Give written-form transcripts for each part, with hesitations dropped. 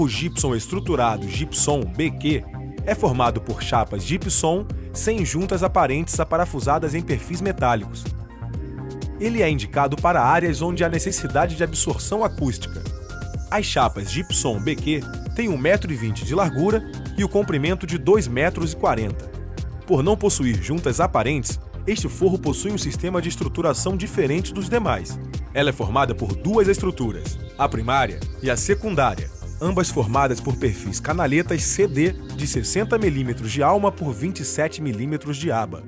O gypsum estruturado Gypsum BQ é formado por chapas gypsum sem juntas aparentes aparafusadas em perfis metálicos. Ele é indicado para áreas onde há necessidade de absorção acústica. As chapas Gypsum BQ têm 1,20 m de largura e o comprimento de 2,40 m. Por não possuir juntas aparentes, este forro possui um sistema de estruturação diferente dos demais. Ela é formada por duas estruturas, a primária e a secundária, ambas formadas por perfis canaletas CD de 60 mm de alma por 27 mm de aba.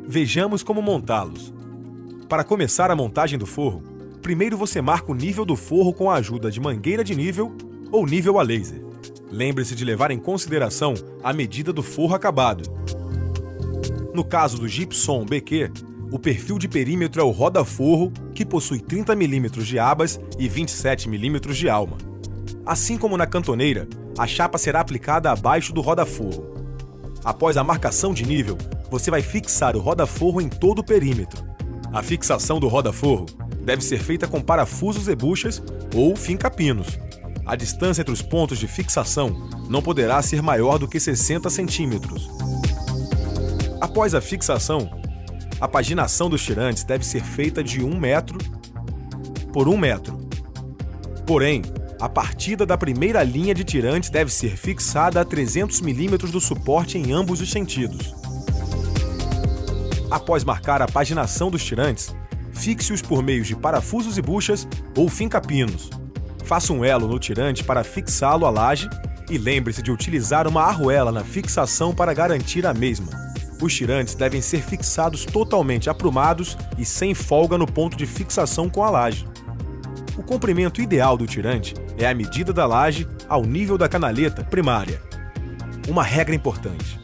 Vejamos como montá-los. Para começar a montagem do forro, primeiro você marca o nível do forro com a ajuda de mangueira de nível ou nível a laser. Lembre-se de levar em consideração a medida do forro acabado. No caso do Gypsum BQ, o perfil de perímetro é o roda-forro, que possui 30 mm de abas e 27 mm de alma. Assim como na cantoneira, a chapa será aplicada abaixo do roda-forro. Após a marcação de nível, você vai fixar o roda-forro em todo o perímetro. A fixação do roda-forro deve ser feita com parafusos e buchas ou finca-pinos. A distância entre os pontos de fixação não poderá ser maior do que 60 centímetros. Após a fixação, a paginação dos tirantes deve ser feita de 1 metro por 1 metro. Porém, a partida da primeira linha de tirantes deve ser fixada a 300 mm do suporte em ambos os sentidos. Após marcar a paginação dos tirantes, fixe-os por meio de parafusos e buchas ou finca-pinos. Faça um elo no tirante para fixá-lo à laje e lembre-se de utilizar uma arruela na fixação para garantir a mesma. Os tirantes devem ser fixados totalmente aprumados e sem folga no ponto de fixação com a laje. O comprimento ideal do tirante é a medida da laje ao nível da canaleta primária. Uma regra importante: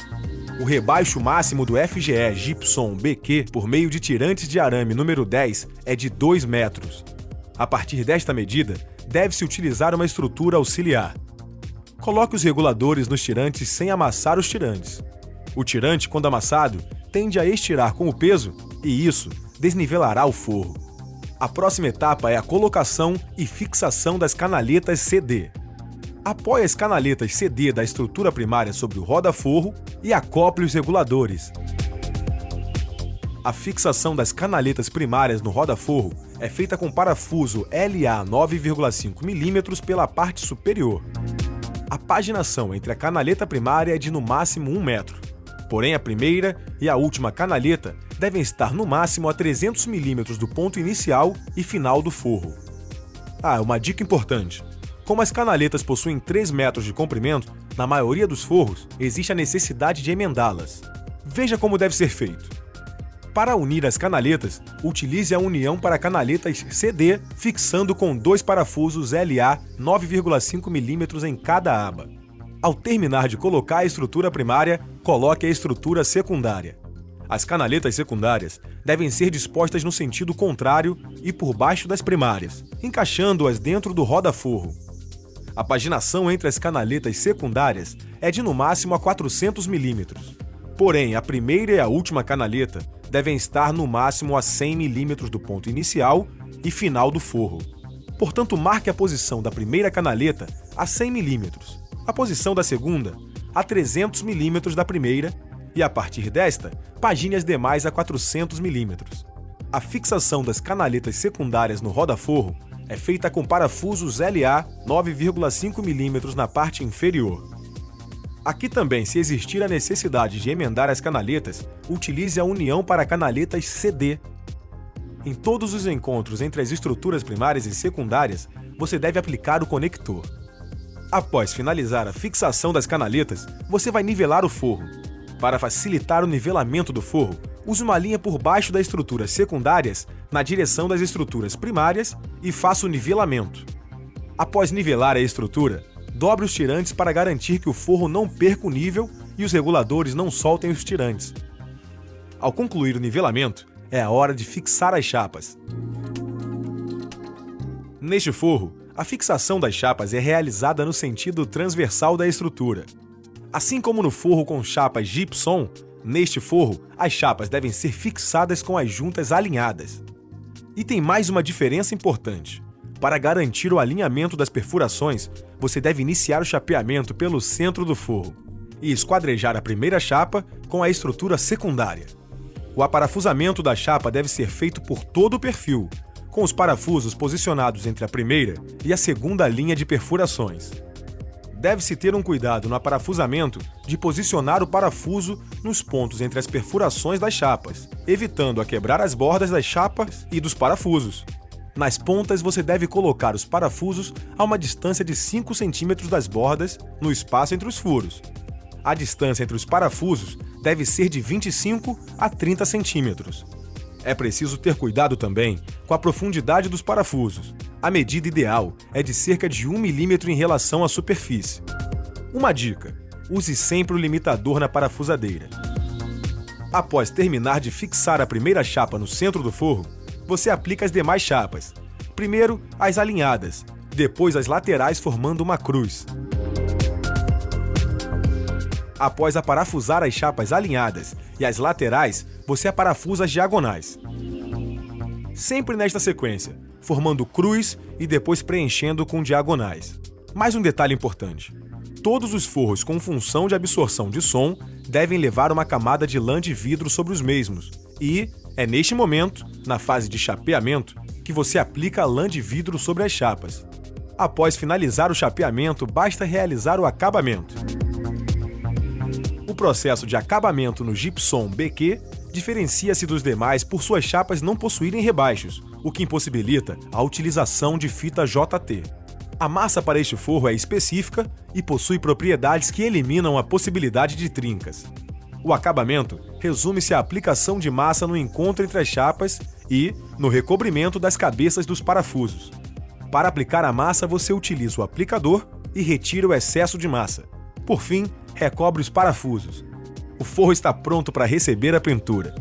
o rebaixo máximo do FGE Gypsum BQ por meio de tirantes de arame número 10 é de 2 metros. A partir desta medida, deve-se utilizar uma estrutura auxiliar. Coloque os reguladores nos tirantes sem amassar os tirantes. O tirante, quando amassado, tende a estirar com o peso e isso desnivelará o forro. A próxima etapa é a colocação e fixação das canaletas CD. Apoie as canaletas CD da estrutura primária sobre o roda-forro e acople os reguladores. A fixação das canaletas primárias no roda-forro é feita com parafuso LA 9,5 mm pela parte superior. A paginação entre a canaleta primária é de no máximo 1 metro. Porém, a primeira e a última canaleta devem estar no máximo a 300 mm do ponto inicial e final do forro. Uma dica importante: como as canaletas possuem 3 metros de comprimento, na maioria dos forros existe a necessidade de emendá-las. Veja como deve ser feito. Para unir as canaletas, utilize a união para canaletas CD, fixando com 2 parafusos LA 9,5 mm em cada aba. Ao terminar de colocar a estrutura primária, coloque a estrutura secundária. As canaletas secundárias devem ser dispostas no sentido contrário e por baixo das primárias, encaixando-as dentro do roda-forro. A paginação entre as canaletas secundárias é de no máximo a 400 mm. Porém, a primeira e a última canaleta devem estar no máximo a 100 mm do ponto inicial e final do forro. Portanto, marque a posição da primeira canaleta a 100 mm, a posição da segunda a 300 mm da primeira e, a partir desta, pagine as demais a 400 mm. A fixação das canaletas secundárias no roda-forro é feita com parafusos LA 9,5 mm na parte inferior. Aqui também, se existir a necessidade de emendar as canaletas, utilize a união para canaletas CD. Em todos os encontros entre as estruturas primárias e secundárias, você deve aplicar o conector. Após finalizar a fixação das canaletas, você vai nivelar o forro. Para facilitar o nivelamento do forro, use uma linha por baixo das estruturas secundárias na direção das estruturas primárias e faça o nivelamento. Após nivelar a estrutura, dobre os tirantes para garantir que o forro não perca o nível e os reguladores não soltem os tirantes. Ao concluir o nivelamento, é a hora de fixar as chapas. Neste forro, a fixação das chapas é realizada no sentido transversal da estrutura. Assim como no forro com chapas gypsum, neste forro, as chapas devem ser fixadas com as juntas alinhadas. E tem mais uma diferença importante. Para garantir o alinhamento das perfurações, você deve iniciar o chapeamento pelo centro do forro e esquadrejar a primeira chapa com a estrutura secundária. O aparafusamento da chapa deve ser feito por todo o perfil, com os parafusos posicionados entre a primeira e a segunda linha de perfurações. Deve-se ter um cuidado no aparafusamento de posicionar o parafuso nos pontos entre as perfurações das chapas, evitando a quebrar as bordas das chapas e dos parafusos. Nas pontas, você deve colocar os parafusos a uma distância de 5 cm das bordas no espaço entre os furos. A distância entre os parafusos deve ser de 25 a 30 centímetros. É preciso ter cuidado também com a profundidade dos parafusos. A medida ideal é de cerca de 1 milímetro em relação à superfície. Uma dica: use sempre o limitador na parafusadeira. Após terminar de fixar a primeira chapa no centro do forro, você aplica as demais chapas. Primeiro as alinhadas, depois as laterais formando uma cruz. Após aparafusar as chapas alinhadas e as laterais, você aparafusa as diagonais. Sempre nesta sequência, formando cruz e depois preenchendo com diagonais. Mais um detalhe importante: todos os forros com função de absorção de som devem levar uma camada de lã de vidro sobre os mesmos e é neste momento, na fase de chapeamento, que você aplica a lã de vidro sobre as chapas. Após finalizar o chapeamento, basta realizar o acabamento. O processo de acabamento no gypsum BQ diferencia-se dos demais por suas chapas não possuírem rebaixos, o que impossibilita a utilização de fita JT. A massa para este forro é específica e possui propriedades que eliminam a possibilidade de trincas. O acabamento resume-se à aplicação de massa no encontro entre as chapas e no recobrimento das cabeças dos parafusos. Para aplicar a massa, você utiliza o aplicador e retira o excesso de massa. Por fim, recobre os parafusos. O forro está pronto para receber a pintura.